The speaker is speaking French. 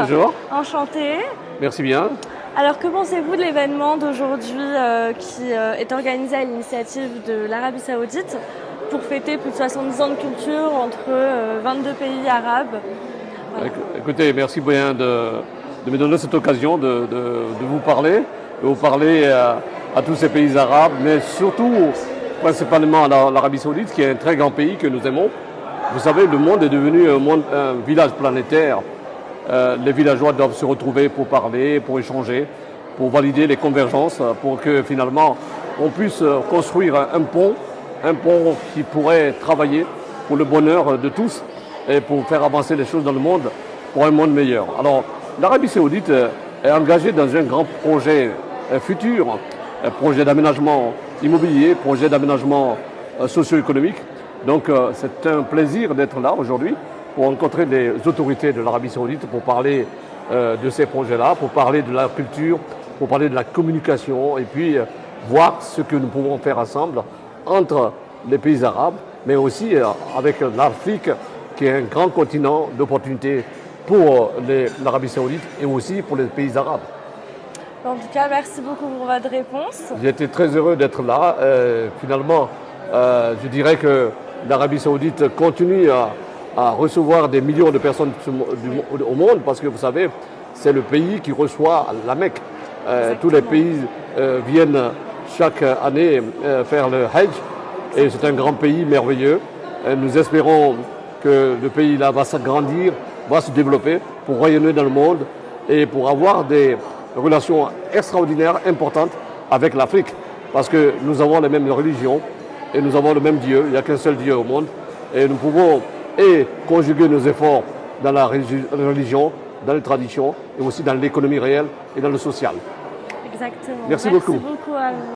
Bonjour. Enchanté. Merci bien. Alors, que pensez-vous de l'événement d'aujourd'hui qui est organisé à l'initiative de l'Arabie Saoudite pour fêter plus de 70 ans de culture entre 22 pays arabes? Voilà. Écoutez, merci bien de me donner cette occasion de vous parler, de vous parler à tous ces pays arabes, mais surtout, principalement à l'Arabie Saoudite, qui est un très grand pays que nous aimons. Vous savez, le monde est devenu un village planétaire. Les villageois doivent se retrouver pour parler, pour échanger, pour valider les convergences, pour que finalement on puisse construire un pont qui pourrait travailler pour le bonheur de tous et pour faire avancer les choses dans le monde pour un monde meilleur. Alors, l'Arabie Saoudite est engagée dans un grand projet futur, un projet d'aménagement immobilier, projet d'aménagement socio-économique. Donc, c'est un plaisir d'être là aujourd'hui pour rencontrer les autorités de l'Arabie Saoudite pour parler de ces projets-là, pour parler de la culture, pour parler de la communication et puis voir ce que nous pouvons faire ensemble entre les pays arabes, mais aussi avec l'Afrique qui est un grand continent d'opportunités pour l'Arabie Saoudite et aussi pour les pays arabes. En tout cas, merci beaucoup pour votre réponse. J'ai été très heureux d'être là. Finalement, je dirais que l'Arabie Saoudite continue à recevoir des millions de personnes au monde parce que vous savez, c'est le pays qui reçoit la Mecque. Tous les pays viennent chaque année faire le Hajj et c'est un grand pays merveilleux. Nous espérons que le pays là va s'agrandir, va se développer pour rayonner dans le monde et pour avoir des relations extraordinaires, importantes avec l'Afrique parce que nous avons les mêmes religions et nous avons le même Dieu, il n'y a qu'un seul Dieu au monde et nous pouvons conjuguer nos efforts dans la religion, dans les traditions et aussi dans l'économie réelle et dans le social. Exactement. Merci beaucoup. Merci beaucoup à vous.